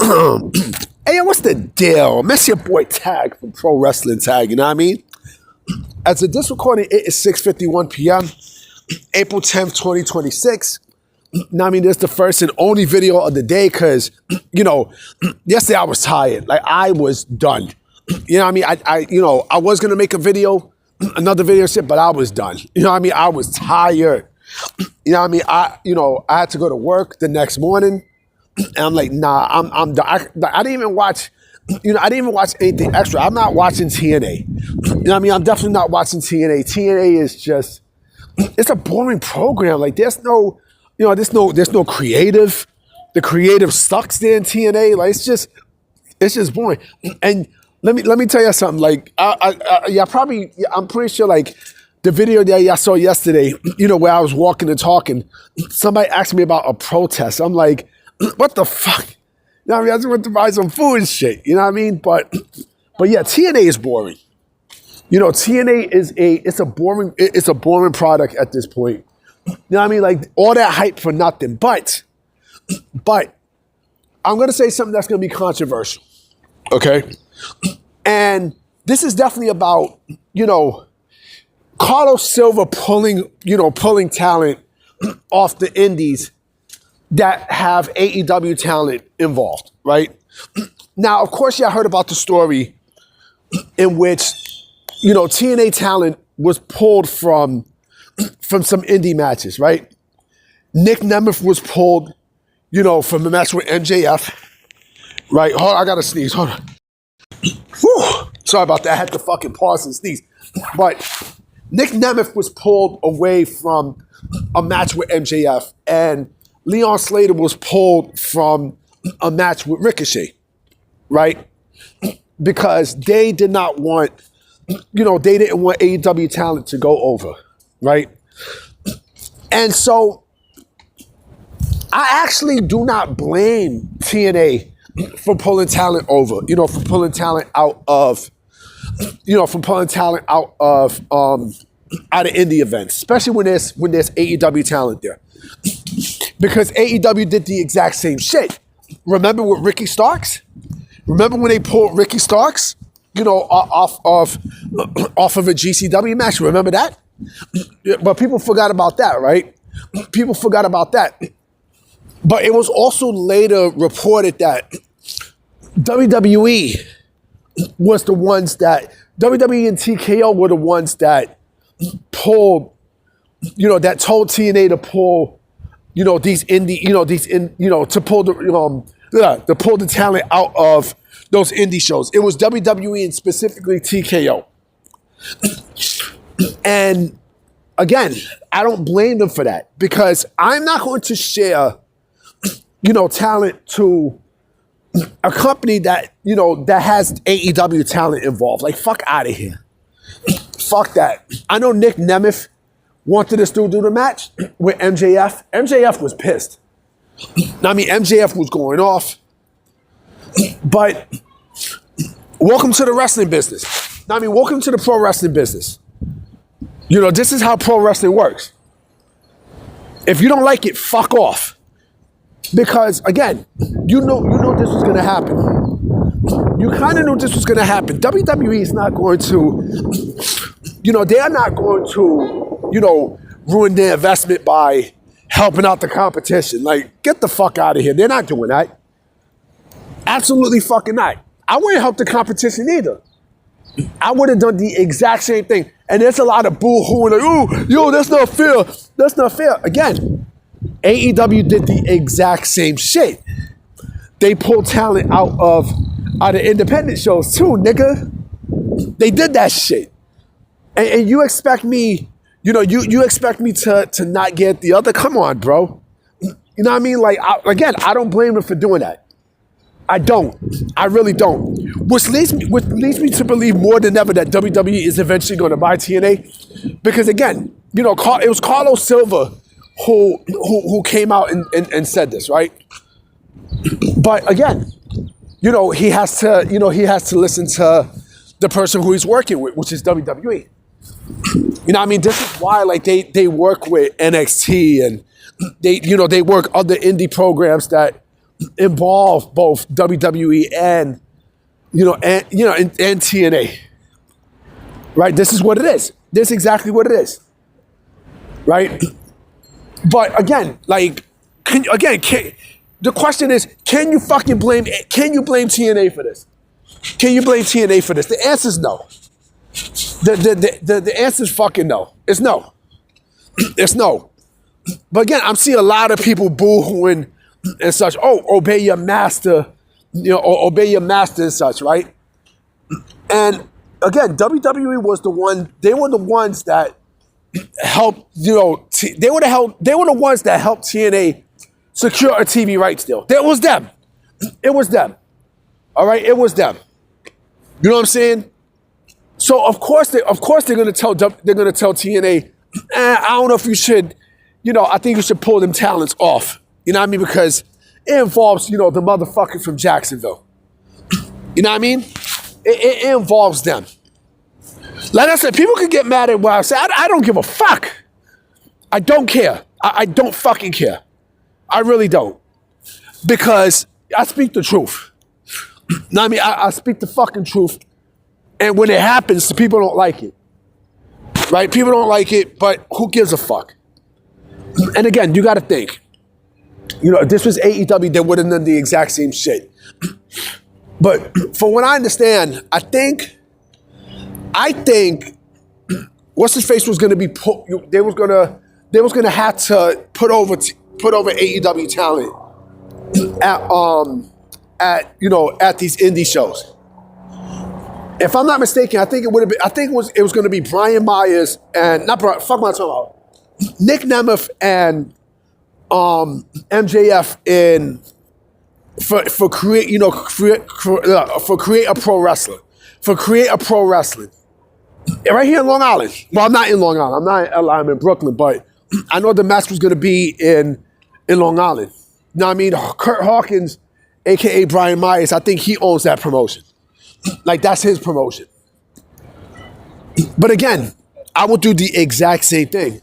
Hey, what's the deal? Miss your boy Tag from Pro Wrestling Tag, you know what I mean? As of this recording, it is 6:51 p.m., April 10th, 2026. Now, I mean, this is the first and only video of the day because, yesterday I was tired. Like, I was done. You know what I mean? I was going to make a video, another video shit, but I was done. You know what I mean? I was tired. You know what I mean? I had to go to work the next morning. And I'm like, nah, I'm done. I didn't even watch, I didn't even watch anything extra. I'm not watching TNA. You know what I mean? I'm definitely not watching TNA. TNA is just, it's a boring program. Like, there's no creative. The creative sucks there in TNA. Like, it's just boring. And let me tell you something. Like, I'm pretty sure, like, the video that y'all saw yesterday, where I was walking and talking, somebody asked me about a protest. I'm like, what the fuck? You know what I mean? I just went to buy some food and shit. You know what I mean? But yeah, TNA is boring. TNA is a boring product at this point. You know what I mean? Like, all that hype for nothing. But I'm gonna say something that's gonna be controversial. Okay? And this is definitely about, Carlos Silva pulling talent off the indies that have AEW talent involved, right? Now, of course, y'all heard about the story in which, TNA Talent was pulled from some indie matches, right? Nick Nemeth was pulled, from the match with MJF, right? Hold on, I gotta sneeze, hold on. Whew. Sorry about that, I had to fucking pause and sneeze. But Nick Nemeth was pulled away from a match with MJF, and Leon Slater was pulled from a match with Ricochet, right? Because they did not want, they didn't want AEW Talent to go over, right? And so I actually do not blame TNA for pulling talent over, for pulling talent out of, out of indie events, especially when there's AEW Talent there. Because AEW did the exact same shit. Remember with Ricky Starks? Remember when they pulled Ricky Starks, off of a GCW match? Remember that? But people forgot about that, right? People forgot about that. But it was also later reported that WWE was the ones that, WWE and TKO were the ones that pulled, that told TNA to pull, these indie, to pull the talent out of those indie shows. It was WWE and specifically TKO. And again, I don't blame them for that because I'm not going to share, talent to a company that, that has AEW talent involved. Like, fuck out of here. Fuck that. I know Nick Nemeth wanted us to do the match with MJF. MJF was pissed. I mean, MJF was going off. But welcome to the wrestling business. I mean, welcome to the pro wrestling business. This is how pro wrestling works. If you don't like it, fuck off. Because, again, you know this was going to happen. You kind of knew this was going to happen. WWE is not going to, they are not going to, ruin their investment by helping out the competition. Like, get the fuck out of here. They're not doing that. Absolutely fucking not. I wouldn't help the competition either. I would have done the exact same thing. And there's a lot of boo-hooing, like, oh, yo, that's not fair. That's not fair. Again, AEW did the exact same shit. They pulled talent out of independent shows too, nigga. They did that shit. And you expect me, you expect me to not get the other? Come on, bro. You know what I mean? Like, I don't blame them for doing that. I don't. I really don't. Which leads me to believe more than ever that WWE is eventually going to buy TNA. Because again, it was Carlos Silva who came out and said this, right? But again, he has to listen to the person who he's working with, which is WWE. I mean, this is why, like, they work with NXT and they work other indie programs that involve both WWE and TNA. Right? This is what it is. This is exactly what it is. Right? But again, the question is, can you blame TNA for this? Can you blame TNA for this? The answer is no. The answer is fucking no. It's no. It's no. But again, I'm seeing a lot of people boo-hooing and such. Oh, obey your master, or obey your master and such, right? And again, WWE was the one. They were the ones that helped. They were the ones that helped TNA secure a TV rights deal. It was them. It was them. All right, it was them. You know what I'm saying? So of course they're gonna tell TNA, I don't know if you should. I think you should pull them talents off. You know what I mean? Because it involves, the motherfucker from Jacksonville. You know what I mean? It involves them. Like I said, people can get mad at what I say. I don't give a fuck. I don't care. I don't fucking care. I really don't. Because I speak the truth. You know what I mean? I speak the fucking truth. And when it happens, the people don't like it. Right? People don't like it, but who gives a fuck? And again, you got to think. If this was AEW, they would have done the exact same shit. But from what I understand, I think what's his face was going to be put. They was going to have to put over AEW Talent at these indie shows. If I'm not mistaken, I think it would have been. I think it was going to be Brian Myers and not Brian. Fuck my talking about. Nick Nemeth and MJF for create a pro wrestling. For create a pro wrestling. Right here in Long Island. Well, I'm not in Long Island. I'm not in LA, I'm in Brooklyn, but I know the match was gonna be in Long Island. You know what I mean? Kurt Hawkins, aka Brian Myers, I think he owns that promotion. Like that's his promotion. But again, I will do the exact same thing.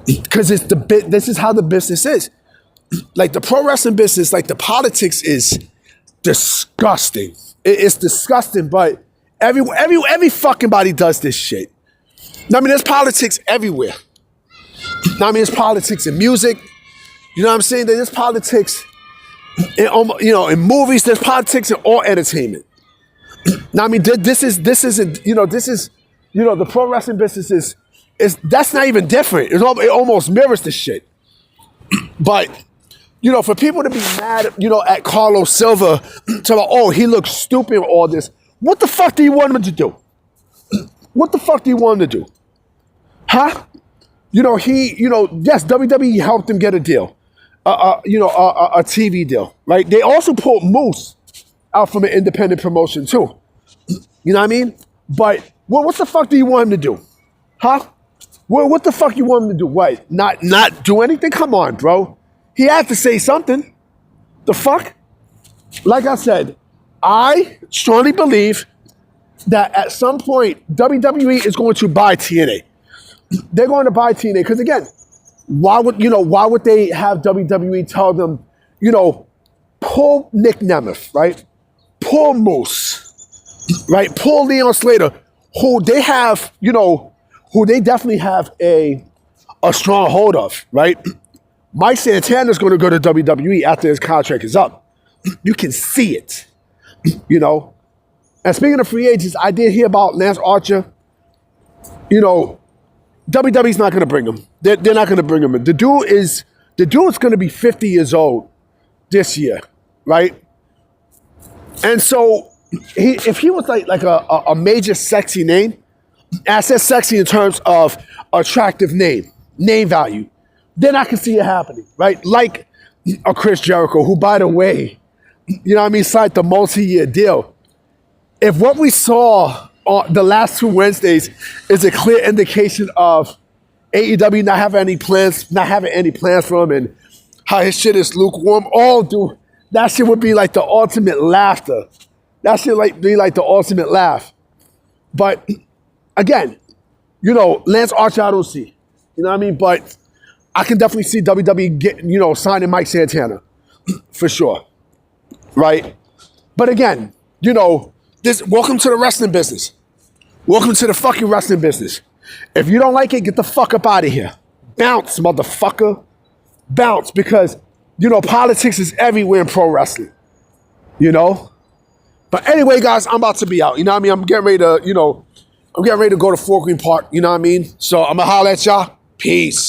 Because this is how the business is. Like the pro wrestling business, like the politics is disgusting. It's disgusting, but every fucking body does this shit. I mean, there's politics everywhere. I mean, there's politics in music. You know what I'm saying? There's politics in movies. There's politics in all entertainment. Now, I mean, this is the pro wrestling business is that's not even different. It almost mirrors the shit. But, for people to be mad, at Carlos Silva, he looks stupid with all this. What the fuck do you want him to do? What the fuck do you want him to do? Huh? Yes, WWE helped him get a deal. A TV deal, right? They also pulled Moose out from an independent promotion too. You know what I mean? But what the fuck do you want him to do? Huh? What the fuck you want him to do? What? Not do anything? Come on, bro. He had to say something. The fuck? Like I said, I strongly believe that at some point WWE is going to buy TNA. They're going to buy TNA because again, why would they have WWE tell them, pull Nick Nemeth, right? Pull Moose, right? Pull Leon Slater, who they have, who they definitely have a strong hold of, right? Mike Santana's going to go to WWE after his contract is up. You can see it, And speaking of free agents, I did hear about Lance Archer. WWE's not going to bring him. They're not going to bring him in. The dude's going to be 50 years old this year, right? And so if he was like a major sexy name, I said sexy in terms of attractive name value, then I can see it happening, right? Like a Chris Jericho, who, by the way, signed the multi-year deal. If what we saw on the last 2 Wednesdays is a clear indication of AEW not having any plans for him and how his shit is lukewarm, that shit would be like the ultimate laughter. That shit be like the ultimate laugh. But again, Lance Archer I don't see. You know what I mean? But I can definitely see WWE signing Mike Santana. for sure, right? But again, you know, welcome to the wrestling business. Welcome to the fucking wrestling business. If you don't like it, get the fuck up out of here. Bounce, motherfucker. Bounce, because, you know, politics is everywhere in pro wrestling. You know? But anyway, guys, I'm about to be out. You know what I mean? I'm getting ready to, you know, I'm getting ready to go to Fort Greene Park. You know what I mean? So I'm going to holler at y'all. Peace.